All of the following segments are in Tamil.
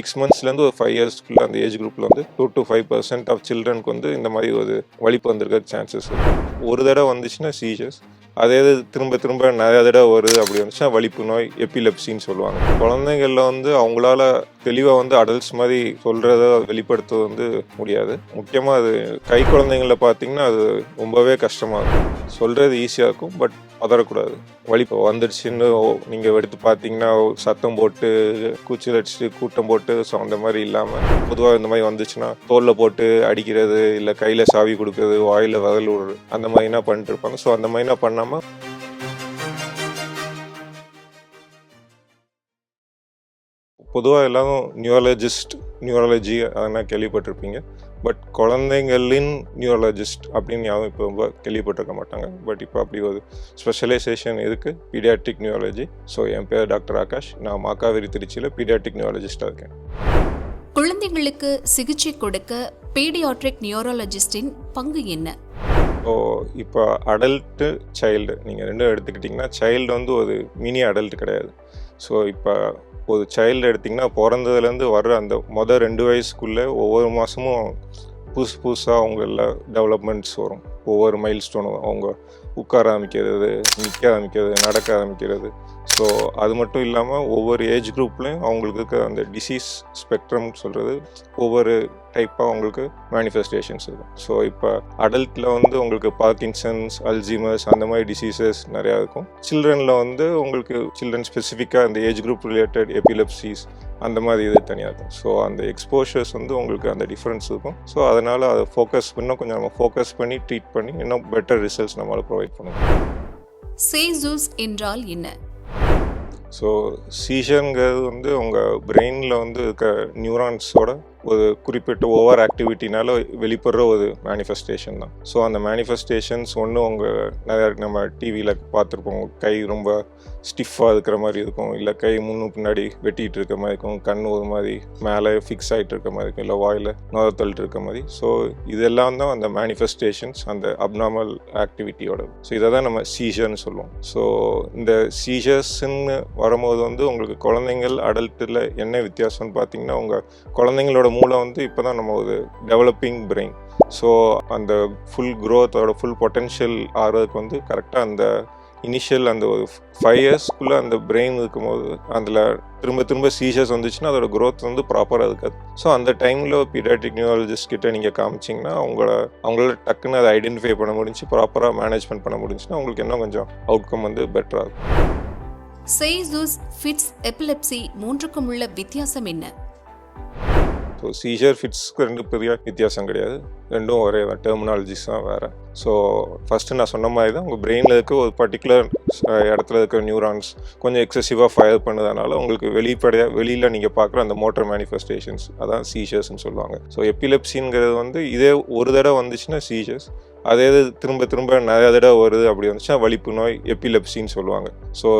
6 monthsலேருந்து ஒரு 5 yearsக்குள்ள அந்த ஏஜ் குரூப்பில் வந்து 2-5% ஆஃப் சில்ட்ரனுக்கு வந்து இந்த மாதிரி ஒரு வலிப்பு வந்திருக்க சான்சஸ் இருக்கும். ஒரு தடவை வந்துச்சுன்னா சீஜர்ஸ், அதே இது திரும்ப திரும்ப நிறைய தடவை வருது அப்படி வந்துச்சுன்னா வலிப்பு நோய், எபிலெப்சின்னு சொல்லுவாங்க. குழந்தைங்களில் வந்து அவங்களால தெளிவாக வந்து அடல்ட்ஸ் மாதிரி சொல்கிறத வெளிப்படுத்துவது வந்து முடியாது. முக்கியமாக அது கை குழந்தைங்களில் பார்த்தீங்கன்னா அது ரொம்பவே கஷ்டமாக இருக்கும். சொல்கிறது ஈஸியாக இருக்கும், பட் பதறக்கூடாது. வலிப்பு வந்துடுச்சுன்னு நீங்கள் எடுத்து பார்த்தீங்கன்னா சத்தம் போட்டு கூச்சல் அடிச்சுட்டு கூட்டம் போட்டு ஸோ அந்த மாதிரி இல்லாமல் பொதுவாக இந்த மாதிரி வந்துச்சுன்னா தோலில் போட்டு அடிக்கிறது, இல்லை கையில் சாவி கொடுக்குறது, வாயில் வகல் விடுறது, அந்த மாதிரினா பண்ணிட்டு இருப்பாங்க. ஸோ அந்த மாதிரினா பண்ணாமல் பொதுவாக எல்லாரும் நியூரலஜி அதெல்லாம் கேள்விப்பட்டிருப்பீங்க. பட் குழந்தைங்களின் நியூரலஜிஸ்ட் அப்படின்னு யாரும் இப்போ ரொம்ப கேள்விப்பட்டிருக்க மாட்டாங்க. பட் இப்போ அப்படி ஒரு ஸ்பெஷலைசேஷன் இருக்குது, பீடியாட்ரிக் நியூரலஜி. ஸோ என் பேர் டாக்டர் ஆகாஷ். நான் மாக்காவேரி திருச்சியில் பீடியாட்ரிக் நியூரலஜிஸ்டாக இருக்கேன். குழந்தைங்களுக்கு சிகிச்சை கொடுக்க பீடியாட்ரிக் நியூரலஜிஸ்டின் பங்கு என்ன? இப்போ அடல்ட்டு சைல்டு நீங்கள் ரெண்டும் எடுத்துக்கிட்டிங்கன்னா, சைல்டு வந்து ஒரு மினி அடல்ட் கிடையாது. ஸோ இப்போ ஒரு சைல்டு எடுத்திங்கன்னா பிறந்ததுலேருந்து வர்ற அந்த 2 வயசுக்குள்ளே ஒவ்வொரு மாதமும் புதுசாக அவங்கள டெவலப்மெண்ட்ஸ் வரும். ஒவ்வொரு மைல் ஸ்டோனும் அவங்க உட்கார ஆரம்பிக்கிறது, நிற்க ஆரம்பிக்கிறது, நடக்க ஆரம்பிக்கிறது. ஸோ அது மட்டும் இல்லாமல் ஒவ்வொரு ஏஜ் குரூப்லேயும் அவங்களுக்கு இருக்க அந்த டிசீஸ் ஸ்பெக்ட்ரம் சொல்கிறது ஒவ்வொரு டைப்பாக அவங்களுக்கு மேனிஃபெஸ்டேஷன்ஸ் இருக்கும். ஸோ இப்போ அடல்ட்டில் வந்து உங்களுக்கு பார்க்கின்சன்ஸ், அல்ஜிமர்ஸ் அந்த மாதிரி டிசீசஸ் நிறையா இருக்கும். சில்ட்ரனில் வந்து உங்களுக்கு சில்ட்ரன் ஸ்பெசிஃபிக்காக அந்த ஏஜ் குரூப் ரிலேட்டட் எபிலெப்சிஸ் அந்த மாதிரி இது தனியாக இருக்கும். ஸோ அந்த எக்ஸ்போஷர்ஸ் வந்து உங்களுக்கு அந்த டிஃப்ரென்ஸ் இருக்கும். ஸோ அதனால் அதை இன்னும் கொஞ்சம் நம்ம ஃபோக்கஸ் பண்ணி ட்ரீட் பண்ணி இன்னும் பெட்டர் ரிசல்ட்ஸ் நம்மளால் ப்ரொவைட் பண்ணுவோம். சேசூஸ் என்றால் என்ன? ஸோ சீஷருங்கிறது வந்து உங்கள் பிரெயினில் வந்து இருக்க நியூரான்ஸோட ஒரு குறிப்பிட்ட ஓவர் ஆக்டிவிட்டினால வெளிப்படுற ஒரு மேனிஃபெஸ்டேஷன் தான். ஸோ அந்த மேனிஃபெஸ்டேஷன்ஸ் ஒன்று நிறையா நம்ம டிவியில் பார்த்துருப்போம். கை ரொம்ப ஸ்டிஃபாக இருக்கிற மாதிரி இருக்கும், இல்லை கை பின்னாடி வெட்டிகிட்டு இருக்க மாதிரி இருக்கும், கண் ஒரு மாதிரி மேலே ஃபிக்ஸ் ஆகிட்டு இருக்க மாதிரி இருக்கும், இல்லை வாயில் நுரத்தள்ளிட்டு இருக்க மாதிரி. ஸோ இதெல்லாம் தான் அந்த மேனிஃபெஸ்டேஷன்ஸ், அந்த அப்நார்மல் ஆக்டிவிட்டியோட. ஸோ இதை தான் நம்ம சீஷர்னு சொல்லுவோம். ஸோ இந்த சீஷர்ஸ்ன்னு வரும்போது வந்து உங்களுக்கு குழந்தைங்கள் அடல்ட்டில் என்ன வித்தியாசம்னு பார்த்தீங்கன்னா, உங்கள் குழந்தைங்களோட மூளை வந்து இப்போ தான் நம்ம ஒரு டெவலப்பிங் பிரெயின். ஸோ அந்த ஃபுல் க்ரோத்தோட ஃபுல் பொட்டென்ஷியல் ஆகிறதுக்கு வந்து கரெக்டாக அந்த இனிஷியல் அந்த ஒரு 5 yearsக்குள்ளே அந்த பிரெயின் இருக்கும்போது அதில் திரும்ப சீஷர்ஸ் வந்துச்சுன்னா அதோட க்ரோத் வந்து ப்ராப்பராக இருக்காது. ஸோ அந்த டைமில் பீடியாட்ரிக் நியூரலஜிஸ்ட் கிட்ட நீங்கள் காமிச்சிங்கன்னா அவங்களால டக்குன்னு அதை ஐடென்டிஃபை பண்ண முடிஞ்சு ப்ராப்பராக மேனேஜ்மெண்ட் பண்ண முடிஞ்சுன்னா உங்களுக்கு இன்னும் கொஞ்சம் அவுட்கம் வந்து பெட்டராக இருக்கும். சேசூஸ், ஃபிட்ஸ், எபிலெப்சி மூன்றுக்கும் உள்ள வித்தியாசம் என்ன? ஸோ சீஷர், ஃபிட்ஸ்க்கு 2 பெரிய வித்தியாசம் கிடையாது. ரெண்டும் ஒரே தான், டெர்மினாலஜிஸ் தான் வேறு. ஸோ ஃபஸ்ட்டு நான் சொன்ன மாதிரி தான் உங்கள் பிரெயினில் இருக்க ஒரு பர்டிகுலர் இடத்துல இருக்கிற நியூரான்ஸ் கொஞ்சம் எக்ஸசிவாக ஃபயர் பண்ணதுனால உங்களுக்கு வெளியில் நீங்கள் பார்க்குற அந்த மோட்டர் மேனிஃபெஸ்டேஷன்ஸ் அதான் சீஷர்ஸ்ன்னு சொல்லுவாங்க. ஸோ எபிலெப்சிங்கிறது வந்து இதே ஒரு தடவை வந்துச்சுன்னா சீஷர்ஸ், அதே இது திரும்ப நிறைய தடவை வருது அப்படி வந்துச்சுன்னா வலிப்பு நோய், எபிலெப்சின்னு சொல்லுவாங்க. ஸோ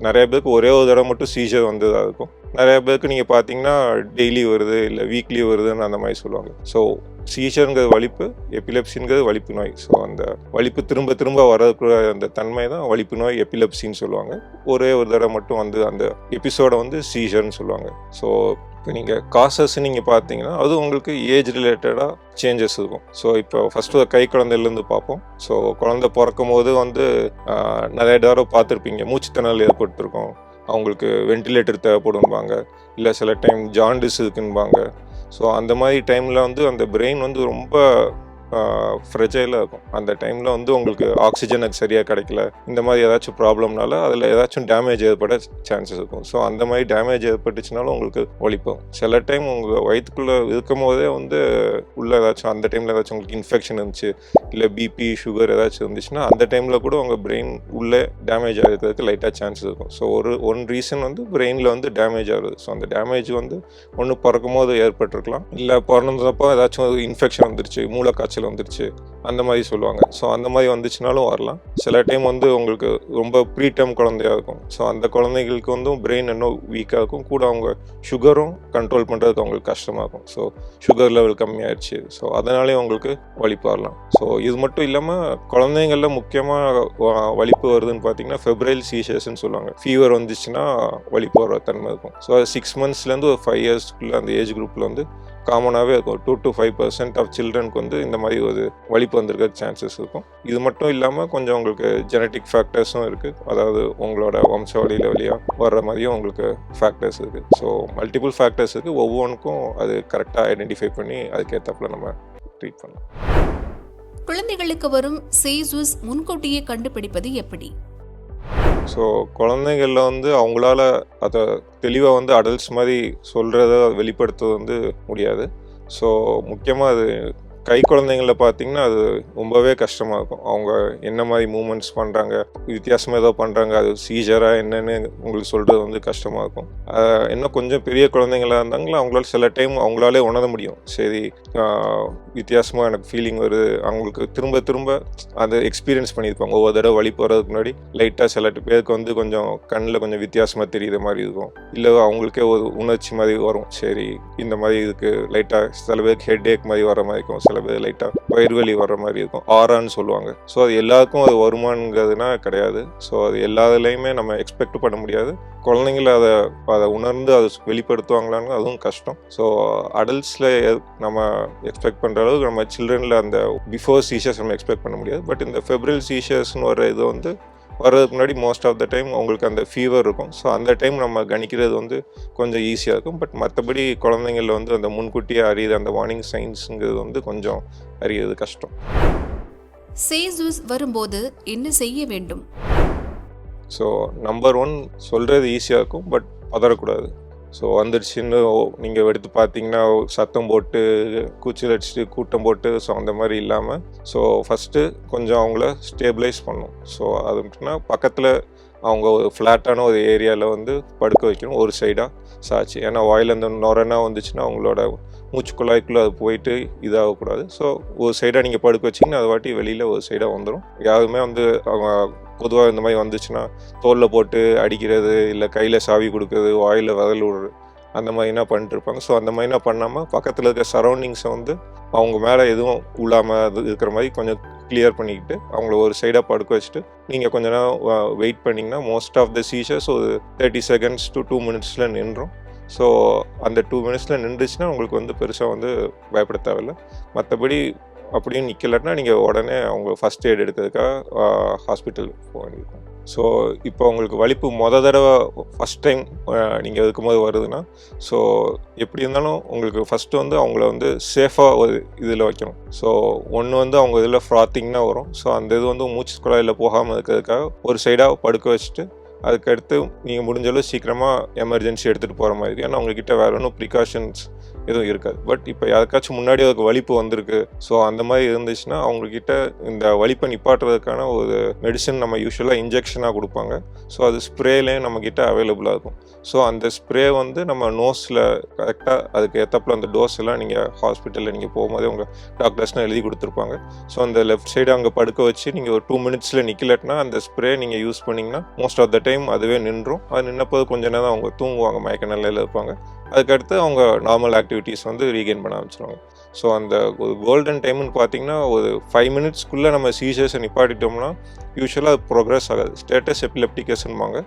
நிறைய பேருக்கு ஒரே ஒரு தடவை மட்டும் சீஷர் வந்ததாக இருக்கும். நிறைய பேருக்கு நீங்கள் பார்த்தீங்கன்னா டெய்லி வருது, இல்லை வீக்லி வருதுன்னு அந்த மாதிரி சொல்லுவாங்க. ஸோ சீஷருங்கிறது வலிப்பு, எபிலெப்சிங்கிறது வலிப்பு நோய். ஸோ அந்த வலிப்பு திரும்ப வரக்கூடிய அந்த தன்மை தான் வலிப்பு நோய், எபிலெப்சின்னு சொல்லுவாங்க. ஒரே ஒரு தடவை மட்டும் வந்து அந்த எபிசோடை வந்து சீஷர்னு சொல்லுவாங்க. ஸோ இப்போ நீங்கள் காசஸ் நீங்கள் பார்த்தீங்கன்னா அது உங்களுக்கு ஏஜ் ரிலேட்டடாக சேஞ்சஸ் இருக்கும். ஸோ இப்போ ஃபஸ்ட்டு கை குழந்தையிலேருந்து பார்ப்போம். ஸோ குழந்தை பிறக்கும் போது வந்து நிறைய தடவை பார்த்துருப்பீங்க, மூச்சுத்திணறல் ஏற்பட்டுருக்கும், அவங்களுக்கு வென்டிலேட்டர் தேவைப்படும்பாங்க, இல்லை சில டைம் ஜாண்டிஸ் இருக்குன்பாங்க. ஸோ அந்த மாதிரி டைமில் வந்து அந்த பிரெயின் வந்து ரொம்ப ஃப்ரெஜைலாக இருக்கும். அந்த டைமில் வந்து உங்களுக்கு ஆக்சிஜன் அது சரியாக கிடைக்கல, இந்த மாதிரி ஏதாச்சும் ப்ராப்ளம்னால அதில் ஏதாச்சும் டேமேஜ் ஏற்பட சான்சஸ் இருக்கும். ஸோ அந்த மாதிரி டேமேஜ் ஏற்பட்டுச்சுனாலும் உங்களுக்கு வலிப்போம். சில டைம் உங்கள் வயிற்றுக்குள்ளே இருக்கும் போதே வந்து உள்ளே ஏதாச்சும் அந்த டைமில் ஏதாச்சும் உங்களுக்கு இன்ஃபெக்ஷன் இருந்துச்சு, இல்லை பிபி, சுகர் ஏதாச்சும் இருந்துச்சுன்னா அந்த டைமில் கூட உங்கள் பிரெயின் உள்ளே டேமேஜ் ஆகிறதுக்கு லைட்டாக சான்சஸ் இருக்கும். ஸோ ஒன் ரீசன் வந்து பிரெயினில் வந்து டேமேஜ் ஆகுது. ஸோ அந்த டேமேஜ் வந்து ஒன்று பிறக்கும் போது ஏற்பட்டிருக்கலாம், இல்லை பிறந்தப்போ ஏதாச்சும் இன்ஃபெக்ஷன் வந்துருச்சு, மூளைக்காய்ச்சல் வந்துருச்சு, அந்த மாதிரி சொல்லுவாங்க. ஸோ அந்த மாதிரி வந்துச்சுனாலும் வரலாம். சில டைம் வந்து உங்களுக்கு ரொம்ப ப்ரீடம் குழந்தையாக இருக்கும். ஸோ அந்த குழந்தைகளுக்கு வந்து பிரெயின் இன்னும் வீக்காக இருக்கும். கூட அவங்க சுகரும் கண்ட்ரோல் பண்ணுறதுக்கு அவங்களுக்கு கஷ்டமாக இருக்கும். ஸோ சுகர் லெவல் கம்மியாயிடுச்சு. ஸோ அதனாலே அவங்களுக்கு வலிப்பு வரலாம். ஸோ இது மட்டும் இல்லாமல் குழந்தைங்களில் முக்கியமாக வலிப்பு வருதுன்னு பார்த்தீங்கன்னா ஃபெப்ரைல் சீஷர்ஸ்ன்னு சொல்லுவாங்க. ஃபீவர் வந்துச்சுன்னா வலிப்பு வர தன்மை இருக்கும். ஸோ 6 monthsலேருந்து ஒரு 5 yearsக்குள்ளே அந்த ஏஜ் குரூப்பில் வந்து காமனாகவே இருக்கும். 2 to 5% ஆஃப் சில்ட்ரனுக்கு வந்து இந்த மாதிரி ஒரு வலிப்பு வந்திருக்க சான்சஸ் இருக்கும். இது மட்டும் இல்லாமல் கொஞ்சம் உங்களுக்கு ஜெனட்டிக் ஃபேக்டர்ஸும் இருக்குது. அதாவது உங்களோட வம்சாவளியில் வழியாக வர்ற மாதிரியும் உங்களுக்கு ஃபேக்டர்ஸ் இருக்குது. ஸோ மல்டிபிள் ஃபேக்டர்ஸ் இருக்குது. ஒவ்வொன்றுக்கும் அது கரெக்டாக ஐடென்டிஃபை பண்ணி அதுக்கேற்றப்பல நம்ம ட்ரீட் பண்ணலாம். குழந்தைகளுக்கு வரும் சீசஸ் முன்கூட்டியே கண்டுபிடிப்பது எப்படி? ஸோ குழந்தைங்களில் வந்து அவங்களால அதை தெளிவாக வந்து அடல்ட்ஸ் மாதிரி சொல்கிறத வெளிப்படுத்துவது வந்து முடியாது. ஸோ முக்கியமாக அது கை குழந்தைங்களில் பார்த்தீங்கன்னா அது ரொம்பவே கஷ்டமாக இருக்கும். அவங்க என்ன மாதிரி மூமெண்ட்ஸ் பண்ணுறாங்க, வித்தியாசமாக ஏதோ பண்ணுறாங்க, அது சீஜராக என்னன்னு உங்களுக்கு சொல்கிறது வந்து கஷ்டமாக இருக்கும். இன்னும் கொஞ்சம் பெரிய குழந்தைங்களாக இருந்தாங்களா அவங்களால சில டைம் அவங்களாலே உணர முடியும். சரி வித்தியாசமாக எனக்கு ஃபீலிங் வருது. அவங்களுக்கு திரும்ப திரும்ப அதை எக்ஸ்பீரியன்ஸ் பண்ணியிருப்பாங்க. ஒவ்வொரு தடவை வலி போகிறதுக்கு முன்னாடி லைட்டாக சில பேருக்கு வந்து கொஞ்சம் கண்ணில் கொஞ்சம் வித்தியாசமாக தெரியுற மாதிரி இருக்கும். இல்லை அவங்களுக்கே ஒரு உணர்ச்சி மாதிரி வரும். சரி இந்த மாதிரி இதுக்கு லைட்டாக சில பேருக்கு ஹெட் ஏக் மாதிரி வர மாதிரி இருக்கும். சில பேர் லைட்டாக வயிறுவலி வர்ற மாதிரி இருக்கும். ஆரான்னு சொல்லுவாங்க. ஸோ அது எல்லாருக்கும் அது வருமானங்கிறதுனா கிடையாது. ஸோ அது எல்லாத்துலேயுமே நம்ம எக்ஸ்பெக்ட் பண்ண முடியாது. குழந்தைங்கள அதை உணர்ந்து அதை வெளிப்படுத்துவாங்களான்னு அதுவும் கஷ்டம். ஸோ அடல்ட்ஸில் நம்ம எக்ஸ்பெக்ட் பண்ணுற அளவுக்கு நம்ம சில்ட்ரனில் அந்த பிஃபோர் சீஷர்ஸ் நம்ம எக்ஸ்பெக்ட் பண்ண முடியாது. பட் இந்த ஃபெப்ரல் சீஷர்ஸ்னு வர இது வந்து வர்றதுக்கு முன்னாடி மோஸ்ட் ஆஃப் த டைம் அவங்களுக்கு அந்த ஃபீவர் இருக்கும். ஸோ அந்த டைம் நம்ம கணிக்கிறது வந்து கொஞ்சம் ஈஸியாக இருக்கும். பட் மற்றபடி குழந்தைங்களில் வந்து அந்த முன்கூட்டியே அறியுது அந்த வார்னிங் சைன்ஸுங்கிறது வந்து கொஞ்சம் அறியறது கஷ்டம். சீசஸ் வரும்போது என்ன செய்ய வேண்டும்? ஸோ நம்பர் 1 சொல்கிறது ஈஸியாக இருக்கும். பட் பதறக்கூடாது. ஸோ வந்துடுச்சுன்னு நீங்கள் எடுத்து பார்த்தீங்கன்னா சத்தம் போட்டு கூச்சல் அடிச்சுட்டு கூட்டம் போட்டு ஸோ அந்த மாதிரி இல்லாமல் ஸோ ஃபஸ்ட்டு கொஞ்சம் அவங்கள ஸ்டேபிளைஸ் பண்ணும். ஸோ அது மட்டும்னா பக்கத்தில் அவங்க ஒரு ஃப்ளாட்டான ஒரு ஏரியாவில் வந்து படுக்க வைக்கணும், ஒரு சைடாக சாச்சு. ஏன்னா வாயில் அந்த நுரனா வந்துச்சுன்னா அவங்களோட மூச்சு குழாய்க்குள்ளே அது போயிட்டு இதாகக்கூடாது. ஸோ ஒரு சைடாக நீங்கள் படுக்க வச்சிங்கன்னா அது வாட்டி வெளியில் ஒரு சைடாக வந்துடும். யாருமே வந்து அவங்க பொதுவாக இந்த மாதிரி வந்துச்சுன்னா தோலில் போட்டு அடிக்கிறது, இல்லை கையில் சாவி கொடுக்குறது, வாயில் விரல் விடுறது அந்த மாதிரினா பண்ணிட்டு இருப்பாங்க. ஸோ அந்த மாதிரினா பண்ணாமல் பக்கத்தில் இருக்க சரௌண்டிங்ஸை வந்து அவங்க மேலே எதுவும் உள்ளாமல் அது இருக்கிற மாதிரி கொஞ்சம் கிளியர் பண்ணிக்கிட்டு அவங்கள ஒரு சைடாக படுக்க வச்சுட்டு நீங்கள் கொஞ்ச நேரம் வெயிட் பண்ணிங்கன்னா மோஸ்ட் ஆஃப் த சீஷர்ஸ் ஒரு 30 seconds to 2 minutes நின்றும். ஸோ அந்த 2 minutes நின்றுச்சுன்னா உங்களுக்கு வந்து பெருசாக வந்து பயப்பட தேவையில்லை. மற்றபடி அப்படியும் நிற்கலன்னா நீங்கள் உடனே அவங்க ஃபஸ்ட் எய்ட் எடுக்கிறதுக்காக ஹாஸ்பிட்டல் போக வேண்டியிருக்கும். ஸோ இப்போ உங்களுக்கு வலிப்பு தடவை ஃபஸ்ட் டைம் நீங்கள் இருக்கும்போது வருதுன்னா ஸோ எப்படி இருந்தாலும் உங்களுக்கு ஃபஸ்ட்டு வந்து அவங்கள வந்து சேஃபாக ஒரு இதில் வைக்கணும். ஸோ ஒன்று வந்து அவங்க இதில் ஃப்ராத்திங்னா வரும். ஸோ அந்த இது வந்து மூச்சு குழாயில் போகாமல் இருக்கிறதுக்காக ஒரு சைடாக படுக்க வச்சுட்டு அதுக்கடுத்து நீங்கள் முடிஞ்சளவு சீக்கிரமாக எமர்ஜென்சி எடுத்துகிட்டு போகிற மாதிரி இருக்குது. ஏன்னா அவங்கக்கிட்ட வேறு ஒன்றும் ப்ரிகாஷன்ஸ் எதுவும் இருக்காது. பட் இப்போ யாருக்காச்சும் முன்னாடி அதுக்கு வலிப்பு வந்திருக்கு ஸோ அந்த மாதிரி இருந்துச்சுன்னா அவங்கக்கிட்ட இந்த வலிப்பை நிப்பாட்டுறதுக்கான ஒரு மெடிசன் நம்ம யூஸ்வலாக இன்ஜெக்ஷனாக கொடுப்பாங்க. ஸோ அது ஸ்ப்ரேலேயும் நம்மக்கிட்ட அவைலபிளாக இருக்கும். ஸோ அந்த ஸ்ப்ரே வந்து நம்ம நோஸில் கரெக்டாக அதுக்கு ஏற்றப்பில் அந்த டோஸ் எல்லாம் நீங்கள் ஹாஸ்பிட்டலில் நீங்கள் போகும்போதே உங்கள் டாக்டர்ஸ்னால் எழுதி கொடுத்துருப்பாங்க. ஸோ அந்த லெஃப்ட் சைடு அங்கே படுக்க வச்சு நீங்கள் ஒரு 2 minutes நிற்கலட்டினா அந்த ஸ்ப்ரே நீங்கள் யூஸ் பண்ணிங்கன்னா மோஸ்ட் ஆஃப் த டைம் அதுவே நின்றும். அது நின்னப்போது கொஞ்சம் நேரம் அவங்க தூங்குவாங்க, மயக்க நிலையில் இருப்பாங்க. அதுக்கடுத்து அவங்க நார்மல் ஆக்டிவிட்டீஸ் வந்து ரீகெயின் பண்ண ஆரம்பிச்சிடுவாங்க. ஸோ அந்த ஒரு கோல்டன் டைம்னு பார்த்தீங்கன்னா ஒரு 5 minutesக்குள்ளே நம்ம சீசர்ஸை நிப்பாட்டிட்டோம்னா யூஸ்வலாக அது ப்ரோக்ரஸ் ஆகாது. ஸ்டேட்டஸ் எபிலெப்டிகஸ்ன்பாங்க.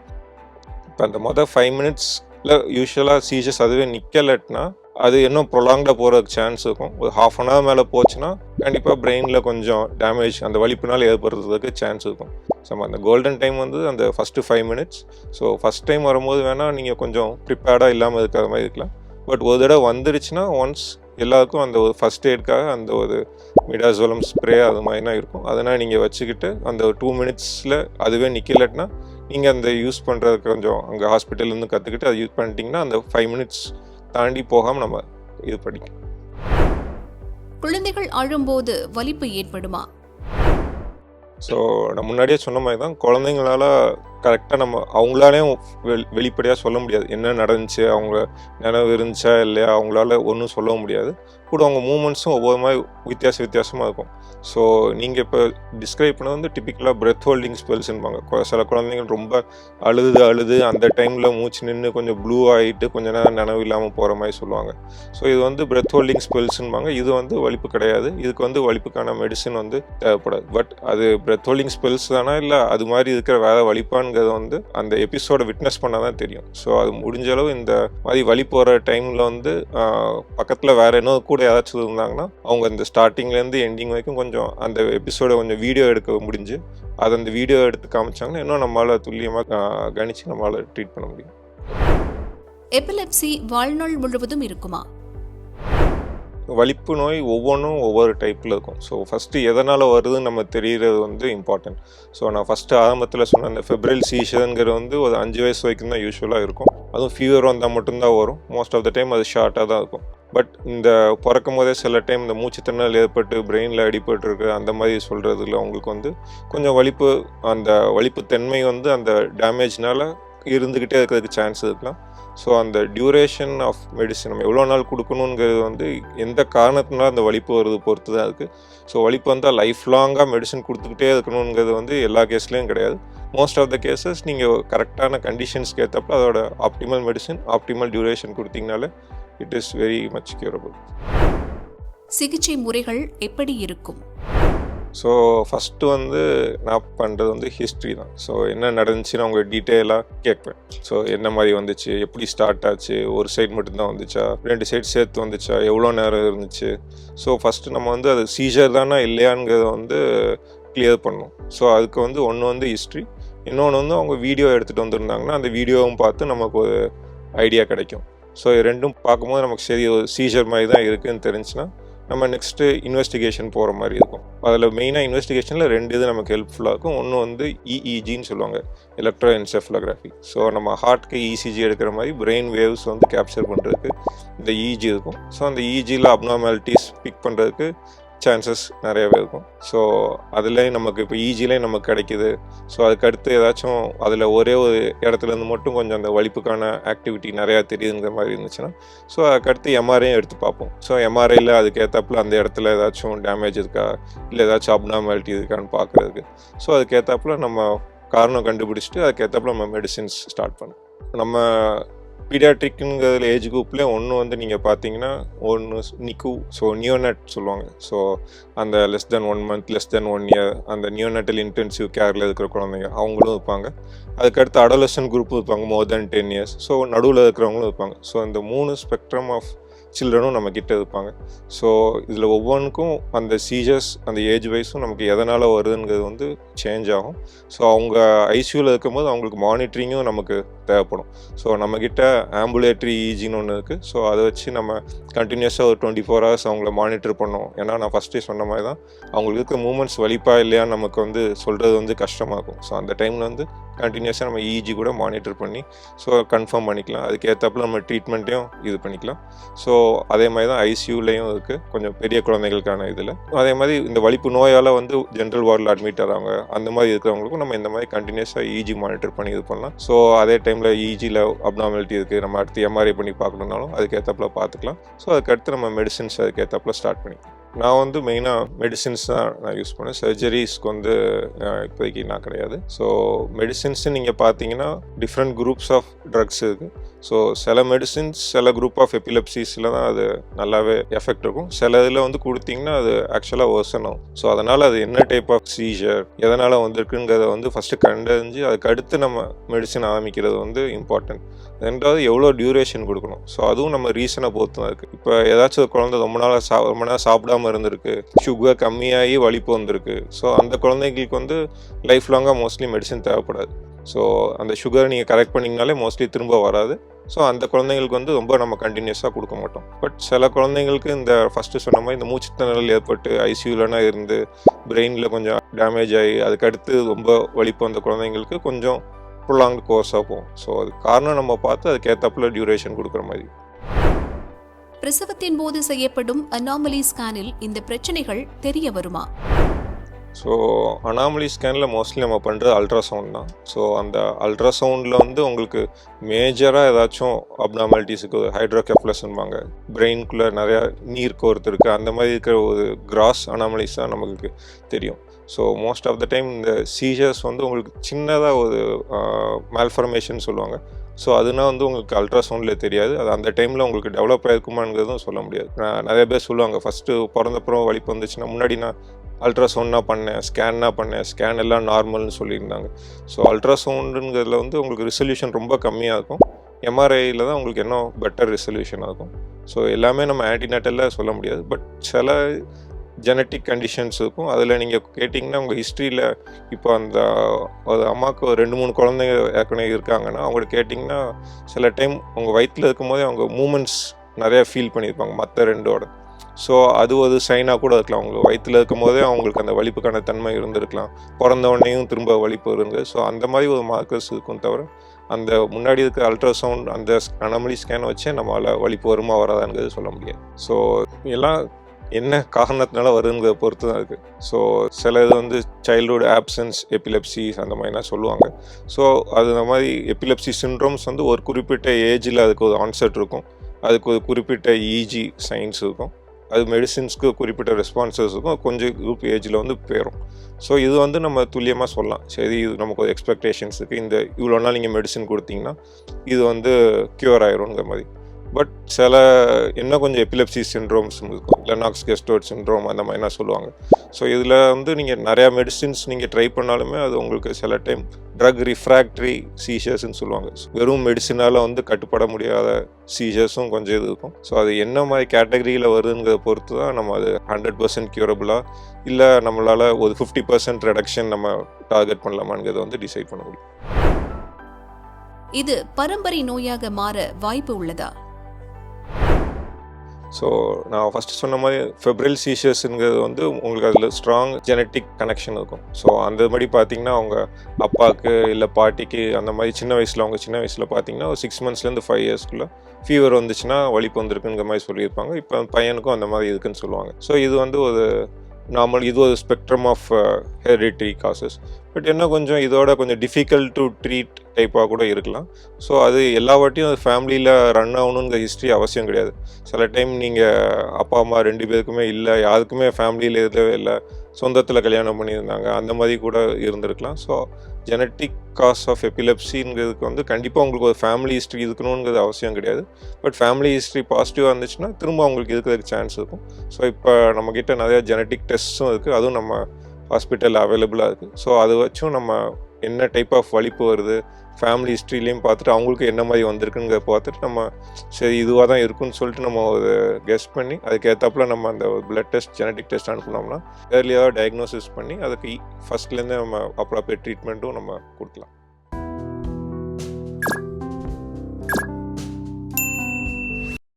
இப்போ அந்த 5 minutesல யூஸ்வலாக சீசர்ஸ் அதுவே நிற்கலட்டினா அது இன்னும் ப்ரொலாங்டாக போகிறதுக்கு சான்ஸ் இருக்கும். ஒரு 1/2 hour மேலே போச்சுன்னா கண்டிப்பாக பிரெயினில் கொஞ்சம் டேமேஜ் அந்த வலிப்புனால் ஏற்படுறதுக்கு சான்ஸ் இருக்கும். ஸோ அந்த கோல்டன் டைம் வந்து அந்த first 5 minutes. So first time வரும்போது வேணால் நீங்கள் கொஞ்சம் ப்ரிப்பேர்டாக இல்லாமல் இருக்கிற மாதிரி இருக்கலாம். பட் ஒரு தடவை வந்துருச்சுன்னா ஒன்ஸ் எல்லாருக்கும் அந்த ஒரு ஃபஸ்ட் எய்டுக்காக அந்த ஒரு மிடாசோலம் ஸ்ப்ரே அது மாதிரினா இருக்கும். அதனால் நீங்கள் வச்சுக்கிட்டு அந்த 2 minutes அதுவே நிற்கலட்டினா நீங்கள் அந்த யூஸ் பண்ணுறதுக்கு கொஞ்சம் அங்கே ஹாஸ்பிட்டல்லேருந்து கற்றுக்கிட்டு அதை யூஸ் பண்ணிட்டீங்கன்னா அந்த 5 minutes தாண்டி போகாமல் நம்ம இது படிக்கும். குழந்தைகள் அழும்போது வலிப்பு ஏற்படுமா? ஸோ நான் முன்னாடியே சொன்ன மாதிரி தான், குழந்தைங்களால கரெக்டாக நம்ம அவங்களாலே வெளிப்படையாக சொல்ல முடியாது என்ன நடந்துச்சு, அவங்க நினைவு இருந்துச்சா இல்லையா, அவங்களால ஒன்றும் சொல்ல முடியாது. கூட அவங்க மூமெண்ட்ஸும் ஒவ்வொரு மாதிரி வித்தியாசமாக இருக்கும். ஸோ நீங்கள் இப்போ டிஸ்கிரைப் பண்ணது வந்து டிப்பிக்கலாக பிரெத் ஹோல்டிங் ஸ்பெல்ஸ்ன்பாங்க. சில குழந்தைங்க ரொம்ப அழுது அந்த டைமில் மூச்சு நின்று கொஞ்சம் ப்ளூ ஆகிட்டு கொஞ்ச நேரம் நினைவு இல்லாமல் போகிற மாதிரி சொல்லுவாங்க. ஸோ இது வந்து பிரெத் ஹோல்டிங் ஸ்பெல்ஸ்ன்பாங்க. இது வந்து வலிப்பு கிடையாது. இதுக்கு வந்து வலிப்புக்கான மெடிசின் வந்து தேவைப்படாது. பட் அது பிரெத் ஹோல்டிங் ஸ்பெல்ஸ் தானா இல்லை அது மாதிரி இருக்கிற வேற வலிப்பான்ங்கிறத வந்து அந்த எபிசோட விட்னஸ் பண்ணால் தான் தெரியும். ஸோ அது முடிஞ்ச அளவு இந்த மாதிரி வலி போகிற டைமில் வந்து பக்கத்தில் வேற என்ன கூட ஏதாச்சும் இருந்தாங்கன்னா அவங்க இந்த ஸ்டார்டிங்லேருந்து எண்டிங் வரைக்கும் கொஞ்சம் அந்த எபிசோட கொஞ்சம் வீடியோ எடுக்க முடிஞ்சு அதை அந்த வீடியோ எடுத்து காமிச்சாங்கன்னா இன்னும் நம்மளால் துல்லியமாக கணிச்சு நம்மளால் ட்ரீட் பண்ண முடியும். எபிலெப்சி வாழ்நாள் முழுவதும் இருக்குமா? வலிப்பு நோய் ஒவ்வொன்றும் ஒவ்வொரு டைப்பில் இருக்கும். ஸோ ஃபஸ்ட்டு எதனால் வருதுன்னு நம்ம தெரிகிறது வந்து இம்பார்ட்டன்ட். ஸோ நான் ஃபஸ்ட்டு ஆரம்பத்தில் சொன்ன அந்த ஃபெப்ரல் சீஷருங்கிறது வந்து ஒரு 5 வயசு வரைக்கும் தான் யூஸ்வலாக இருக்கும். அதுவும் ஃபீவர் வந்தால் மட்டும்தான் வரும். மோஸ்ட் ஆஃப் த டைம் அது ஷார்ட்டாக தான் இருக்கும். பட் இந்த பிறக்கும் போதே சில டைம் இந்த மூச்சு திணறல் ஏற்பட்டு பிரெயினில் அடிபட்டுருக்கு அந்த மாதிரி சொல்கிறதுல அவங்களுக்கு வந்து கொஞ்சம் வலிப்பு, அந்த வலிப்பு தன்மை வந்து அந்த டேமேஜ்னால இருந்துக்கிட்டே இருக்கிறதுக்கு சான்ஸ் இருக்கலாம். ஸோ அந்த டியூரேஷன் ஆஃப் மெடிசின் நம்ம எவ்வளோ நாள் கொடுக்கணுங்கிறது வந்து எந்த காரணத்தினால அந்த வலிப்பு வருது பொறுத்து தான் இருக்குது. ஸோ வலிப்பு வந்தால் லைஃப் லாங்காக மெடிசன் கொடுத்துக்கிட்டே இருக்கணுங்கிறது வந்து எல்லா கேஸ்லேயும் கிடையாது. மோஸ்ட் ஆஃப் த கேசஸ் நீங்கள் கரெக்டான கண்டிஷன்ஸ்க்கு ஏற்றப்போ அதோட ஆப்டிமல் மெடிசின் ஆப்டிமல் டியூரேஷன் கொடுத்தீங்கனாலே it is very much curable. சிகிச்சை முறைகள் எப்படி இருக்கும்? ஸோ ஃபஸ்ட்டு வந்து நான் பண்ணுறது வந்து ஹிஸ்ட்ரி தான். ஸோ என்ன நடந்துச்சுன்னு அவங்க டீட்டெயிலாக கேட்பேன். ஸோ என்ன மாதிரி வந்துச்சு, எப்படி ஸ்டார்ட் ஆச்சு, ஒரு சைடு மட்டும்தான் வந்துச்சா, 2 சைடு சேர்த்து வந்துச்சா, எவ்வளோ நேரம் இருந்துச்சு. ஸோ ஃபஸ்ட்டு நம்ம வந்து அது சீஜர் தானா இல்லையாங்கிறத வந்து கிளியர் பண்ணணும். ஸோ அதுக்கு வந்து ஒன்று வந்து ஹிஸ்ட்ரி, இன்னொன்று வந்து அவங்க வீடியோ எடுத்துகிட்டு வந்திருந்தாங்கன்னா அந்த வீடியோவும் பார்த்து நமக்கு ஒரு ஐடியா கிடைக்கும். ஸோ இது ரெண்டும் பார்க்கும்போது நமக்கு சரி ஒரு சீஜர் மாதிரி தான் இருக்குதுன்னு தெரிஞ்சுன்னா நம்ம நெக்ஸ்ட்டு இன்வெஸ்டிகேஷன் போகிற மாதிரி இருக்கும். அதில் மெயினாக இன்வெஸ்டிகேஷனில் 2 இது நமக்கு ஹெல்ப்ஃபுல்லாக இருக்கும். ஒன்று வந்து இஇஜின்னு சொல்லுவாங்க, எலக்ட்ரோ என்செஃபலோகிராஃபி. ஸோ நம்ம ஹார்ட்க்கு இசிஜி எடுக்கிற மாதிரி பிரெயின் வேவ்ஸ் வந்து கேப்சர் பண்ணுறதுக்கு இந்த இஇஜி இருக்கும். ஸோ அந்த இஇஜியில் அப்நார்மாலிட்டிஸ் பிக் பண்ணுறதுக்கு சான்சஸ் நிறையவே இருக்கும். ஸோ அதுலேயும் நமக்கு இப்போ இஜிலேயும் நமக்கு கிடைக்கிது. ஸோ அதுக்கடுத்து ஏதாச்சும் அதில் ஒரே ஒரு இடத்துலேருந்து மட்டும் கொஞ்சம் அந்த வலிப்புக்கான ஆக்டிவிட்டி நிறையா தெரியுதுங்கிற மாதிரி இருந்துச்சுன்னா ஸோ அதுக்கடுத்து எம்ஆர்ஐயும் எடுத்து பார்ப்போம். ஸோ எம்ஆர்ஐயில் அதுக்கேற்றாப்புல அந்த இடத்துல ஏதாச்சும் டேமேஜ் இருக்கா இல்லை ஏதாச்சும் அப்நார்மாலிட்டி இருக்கான்னு பார்க்குறதுக்கு. ஸோ அதுக்கேற்றாப்புல நம்ம காரணம் கண்டுபிடிச்சிட்டு அதுக்கேற்றாப்புல நம்ம மெடிசின்ஸ் ஸ்டார்ட் பண்ணோம். நம்ம பீடியாட்ரிக்குங்கிற ஏஜ் குரூப்லேயே ஒன்று வந்து நீங்கள் பார்த்தீங்கன்னா ஒன்று நிக்கு, ஸோ நியோனட் சொல்லுவாங்க. ஸோ அந்த less than 1 month less than 1 year அந்த நியோனட்டல் இன்டென்சிவ் கேரில் இருக்கிற குழந்தைங்க அவங்களும் இருப்பாங்க. அதுக்கடுத்து அடோலசன்ட் குரூப் இருப்பாங்க மோர் தென் 10 years. ஸோ நடுவில் இருக்கிறவங்களும் இருப்பாங்க. ஸோ இந்த 3 ஸ்பெக்ட்ரம் ஆஃப் சில்ட்ரனும் நம்மக்கிட்ட இருப்பாங்க. ஸோ இதில் ஒவ்வொன்றுக்கும் அந்த சீஜர்ஸ் அந்த ஏஜ் வைஸும் நமக்கு எதனால் வருதுங்கிறது வந்து சேஞ்ச் ஆகும். ஸோ அவங்க ஐசியூவில் இருக்கும்போது அவங்களுக்கு மானிட்டரிங்கும் நமக்கு தேவைப்படும். ஸோ நம்மக்கிட்ட ஆம்புலேட்டரி இஜின்னு ஒன்று இருக்குது. ஸோ அதை வச்சு நம்ம கண்டினியூஸாக ஒரு 24 hours அவங்கள மானிட்டர் பண்ணோம். ஏன்னா நான் ஃபஸ்ட்டே சொன்ன மாதிரி தான் அவங்களுக்கு இருக்க மூமெண்ட்ஸ் வலிப்பா இல்லையான்னு நமக்கு வந்து சொல்கிறது வந்து கஷ்டமாக இருக்கும். ஸோ அந்த டைமில் வந்து கண்டினியூஸாக நம்ம இஜி கூட மானிட்டர் பண்ணி ஸோ கன்ஃபார்ம் பண்ணிக்கலாம். அதுக்கேற்றப்பல நம்ம ட்ரீட்மெண்ட்டையும் இது பண்ணிக்கலாம். ஸோ அதே மாதிரி தான் ஐசியூலையும் இருக்குது கொஞ்சம் பெரிய குழந்தைகளுக்கான இதில். அதே மாதிரி இந்த வலிப்பு நோயால் வந்து ஜென்ரல் வார்டில் அட்மிட் ஆகிறாங்க அந்த மாதிரி இருக்கிறவங்களுக்கும் நம்ம இந்த மாதிரி கண்டினியூஸாக இஜி மானிட்டர் பண்ணி இது பண்ணலாம். ஸோ அதே டைமில் இஜியில் அப்நார்மாலிட்டி இருக்குது நம்ம அடுத்து எம்ஆர்ஐ பண்ணி பார்க்கணுன்னாலும் அதுக்கேற்றப்பல பார்த்துக்கலாம். ஸோ அதுக்கடுத்து நம்ம மெடிசின்ஸ் அதுக்கேற்றப்பல ஸ்டார்ட் பண்ணிக்கலாம். நான் வந்து மெயினாக மெடிசின்ஸ் தான் நான் யூஸ் பண்ணேன். சர்ஜரிஸ்க்கு வந்து இப்போதைக்கு நான் கிடையாது. ஸோ மெடிசின்ஸு நீங்கள் பார்த்தீங்கன்னா டிஃப்ரெண்ட் குரூப்ஸ் ஆஃப் ட்ரக்ஸ் இருக்குது. ஸோ சில மெடிசின்ஸ் சில குரூப் ஆஃப் எபிலெப்சிஸில் தான் அது நல்லாவே எஃபெக்ட் இருக்கும். சில இதில் வந்து கொடுத்தீங்கன்னா அது ஆக்சுவலாக வர்சன் ஆகும். ஸோ அதனால் அது என்ன டைப் ஆஃப் சீஜர் எதனால் வந்திருக்குங்கிறத வந்து ஃபஸ்ட்டு கண்டறிஞ்சு அதுக்கு அடுத்து நம்ம மெடிசின் ஆரம்பிக்கிறது வந்து இம்பார்ட்டன்ட். ரெண்டாவது எவ்வளோ டியூரேஷன் கொடுக்கணும். ஸோ அதுவும் நம்ம ரீசனை பொறுத்து தான் இருக்குது. இப்போ ஏதாச்சும் ஒரு குழந்தை ரொம்ப நேரம் சாப்பிடாம இருந்திருக்கு, சுகர் கம்மியாகி வலிப்பு வந்திருக்கு. ஸோ அந்த குழந்தைங்களுக்கு வந்து லைஃப் லாங்காக மோஸ்ட்லி மெடிசன் தேவைப்படாது. ஸோ அந்த சுகரை நீங்கள் கரெக்ட் பண்ணிங்கனாலே மோஸ்ட்லி திரும்ப வராது. ஸோ அந்த குழந்தைங்களுக்கு வந்து ரொம்ப நம்ம கண்டினியூஸாக கொடுக்க மாட்டோம். பட் சில குழந்தைங்களுக்கு இந்த ஃபஸ்ட்டு சொன்ன மாதிரி இந்த மூச்சுத்திணறல் ஏற்பட்டு ஐசியூலனா இருந்து பிரெயினில் கொஞ்சம் டேமேஜ் ஆகி அதுக்கடுத்து ரொம்ப வலிப்பு வந்த குழந்தைங்களுக்கு கொஞ்சம் ப்ரொலாங்டு கோர்ஸாக போகும். ஸோ அது காரணம் நம்ம பார்த்து அதுக்கேற்றப்பல டியூரேஷன் கொடுக்குற மாதிரி. பிரசவத்தின் போது செய்யப்படும் அனாமலி ஸ்கேனில் இந்த பிரச்சனைகள் தெரிய வருமா? ஸோ அனாமலி ஸ்கேனில் மோஸ்ட்லி நம்ம பண்ணுறது அல்ட்ராசவுண்ட் தான். ஸோ அந்த அல்ட்ராசவுண்டில் வந்து உங்களுக்கு மேஜராக ஏதாச்சும் அப்நார்மாலிட்டிஸுக்கு ஹைட்ரோகெஃப்லஸ்ன்பாங்க, பிரெயின்குள்ளே நிறையா நீர் கோர்த்து இருக்குது, அந்த மாதிரி இருக்கிற ஒரு கிராஸ் அனாமலிஸ் தான் நமக்கு தெரியும். So most of the time இந்த சீஜர்ஸ் வந்து உங்களுக்கு சின்னதாக ஒரு மால்ஃபர்மேஷன் சொல்லுவாங்க. ஸோ அதுனா வந்து உங்களுக்கு அல்ட்ராசவுண்டில் தெரியாது. அது அந்த டைமில் உங்களுக்கு டெவலப் ஆகிருக்குமாங்கிறதும் சொல்ல முடியாது. நிறைய பேர் சொல்லுவாங்க ஃபஸ்ட்டு பிறந்தப்புறம் வலிப்பு வந்துச்சுன்னா, முன்னாடி நான் அல்ட்ராசவுண்ட்னா பண்ணேன், ஸ்கேன் எல்லாம் நார்மல்னு சொல்லியிருந்தாங்க. ஸோ அல்ட்ராசவுண்டுங்கிறதுல வந்து உங்களுக்கு ரிசல்யூஷன் ரொம்ப கம்மியாக இருக்கும். எம்ஆர்ஐயில் தான் உங்களுக்கு இன்னும் பெட்டர் ரிசல்யூஷனாக இருக்கும். ஸோ எல்லாமே நம்ம ஆன்டிநேட்டலில் சொல்ல முடியாது. பட் சில ஜெனட்டிக் கண்டிஷன்ஸ் இருக்கும். அதில் நீங்கள் கேட்டிங்கன்னா உங்கள் ஹிஸ்ட்ரியில் இப்போ அந்த அம்மாவுக்கு ஒரு 2-3 குழந்தைங்க ஏற்கனவே இருக்காங்கன்னா அவங்கள்ட்ட கேட்டிங்கன்னா சில டைம் உங்கள் வயிற்றில் இருக்கும்போதே அவங்க மூமெண்ட்ஸ் நிறையா ஃபீல் பண்ணியிருப்பாங்க மற்ற ரெண்டோட. ஸோ அது ஒரு சைனாக கூட இருக்கலாம். அவங்க வயிற்றில் இருக்கும் போதே அவங்களுக்கு அந்த வலிப்புக்கான தன்மை இருந்திருக்கலாம். பிறந்த உடனேயும் திரும்ப வலிப்பு இருந்து. ஸோ அந்த மாதிரி ஒரு மார்க்கர்ஸ் இருக்கும். தவிர அந்த முன்னாடி இருக்கிற அல்ட்ராசவுண்ட் அந்த அனாமலி ஸ்கேனை வச்சே நம்மளால் வலிப்பு வருமா வராதாங்கிறது சொல்ல முடியாது. ஸோ எல்லாம் என்ன காரணத்தினால வருதுங்கிறத பொறுத்து தான் இருக்குது. ஸோ சில இது வந்து சைல்டுஹுட் ஆப்சன்ஸ் எபிலெப்சிஸ் அந்த மாதிரிலாம் சொல்லுவாங்க. ஸோ அது இந்த மாதிரி எபிலெப்சி சிண்ட்ரோம்ஸ் வந்து ஒரு குறிப்பிட்ட ஏஜில் அதுக்கு ஒரு ஆன்செட் இருக்கும். அதுக்கு ஒரு குறிப்பிட்ட இஜி சைன்ஸ் இருக்கும். அது மெடிசின்ஸ்க்கு குறிப்பிட்ட ரெஸ்பான்சஸ் இருக்கும். கொஞ்சம் குரூப் ஏஜில் வந்து போயிடும். ஸோ இது வந்து நம்ம துல்லியமாக சொல்லலாம். சரி, இது நமக்கு ஒரு எக்ஸ்பெக்டேஷன்ஸ் இருக்குது. இந்த இவ்வளோ நாள் நீங்கள் மெடிசின் கொடுத்தீங்கன்னா இது வந்து க்யூர் ஆயிருங்கிற மாதிரி. பட் சில இன்னும் கொஞ்சம் எபிலெப்சி சிண்ட்ரோம்ஸ் இருக்கும். லெனாக்ஸ்-கெஸ்டோட் சிண்ட்ரோம் அந்த மாதிரிலாம் சொல்லுவாங்க. ஸோ இதில் வந்து நீங்கள் நிறையா மெடிசின்ஸ் நீங்கள் ட்ரை பண்ணாலுமே அது உங்களுக்கு சில டைம் ட்ரக் ரிஃப்ராக்டரி சீஷர்ஸ்ன்னு சொல்லுவாங்க. வெறும் மெடிசினால் வந்து கட்டுப்பட முடியாத சீஷர்ஸும் கொஞ்சம் இது இருக்கும். ஸோ அது என்ன மாதிரி கேட்டகரியில் வருதுங்கிறத பொறுத்து தான் நம்ம அது 100% க்யூரபிளா இல்லை நம்மளால் ஒரு 50% ரெடக்ஷன் நம்ம டார்கெட் பண்ணலாமாங்கிறத வந்து டிசைட் பண்ண முடியும். இது பரம்பரை நோயாக மாற வாய்ப்பு உள்ளதா? ஸோ நான் ஃபஸ்ட்டு சொன்ன மாதிரி ஃபெப்ரில் சீஷர்ஸுங்கிறது வந்து உங்களுக்கு அதில் ஸ்ட்ராங் ஜெனட்டிக் கனெக்ஷன் இருக்கும். ஸோ அந்த மாதிரி பார்த்தீங்கன்னா அவங்க அப்பாவுக்கு இல்லை பாட்டிக்கு அந்த மாதிரி சின்ன வயசில் பார்த்தீங்கன்னா ஒரு 6 monthsலேருந்து 5 yearsக்குள்ளே ஃபீவர் வந்துச்சுன்னா வலிப்பு வந்திருக்குங்கிற மாதிரி சொல்லியிருப்பாங்க. இப்போ பையனுக்கும் அந்த மாதிரி இருக்குன்னு சொல்லுவாங்க. ஸோ இது வந்து ஒரு நார்மல், இது ஒரு spectrum of hereditary causes. But என்ன கொஞ்சம் இதோட கொஞ்சம் டிஃபிகல்ட் டு ட்ரீட் டைப்பாக கூட இருக்கலாம். ஸோ அது எல்லா வாட்டியும் அது ஃபேமிலியில் ரன் ஆகணுங்கிற ஹிஸ்ட்ரி அவசியம் கிடையாது. சில டைம் நீங்கள் அப்பா அம்மா 2 பேருக்குமே இல்லை, யாருக்குமே ஃபேமிலியில் இருக்கவே இல்லை, சொந்தத்தில் கல்யாணம் பண்ணியிருந்தாங்க, அந்த மாதிரி கூட இருந்திருக்கலாம். ஸோ ஜெனட்டிக் காஸ் ஆஃப் எபிலெப்சிங்கிறதுக்கு வந்து கண்டிப்பாக உங்களுக்கு ஒரு ஃபேமிலி ஹிஸ்ட்ரி இருக்கணுங்கிறது அவசியம் கிடையாது. பட் ஃபேமிலி ஹிஸ்ட்ரி பாசிட்டிவாக இருந்துச்சுன்னா திரும்ப அவங்களுக்கு இருக்கிறதுக்கு சான்ஸ் இருக்கும். ஸோ இப்போ நம்மக்கிட்ட நிறையா ஜெனட்டிக் டெஸ்ட்ஸும் இருக்குது. அதுவும் நம்ம ஹாஸ்பிட்டலில் அவைலபிளாக இருக்குது. ஸோ அதை வச்சும் நம்ம என்ன டைப் ஆஃப் வலிப்பு வருது, ஃபேமிலி ஹிஸ்ட்ரிலையும் பார்த்துட்டு அவங்களுக்கு என்ன மாதிரி வந்திருக்குங்கிறத பார்த்துட்டு நம்ம சரி இதுவாக தான் இருக்குன்னு சொல்லிட்டு நம்ம ஒரு கெஸ் பண்ணி அதுக்கேற்றாப்புல நம்ம அந்த பிளட் டெஸ்ட், ஜெனட்டிக் டெஸ்ட் அனுப்புனோம்னா ஏர்லியாக டயக்னோசிஸ் பண்ணி அதுக்கு ஃபஸ்ட்லேருந்தே நம்ம அப்ராப்ரியேட் ட்ரீட்மெண்ட்டும் நம்ம கொடுக்கலாம்.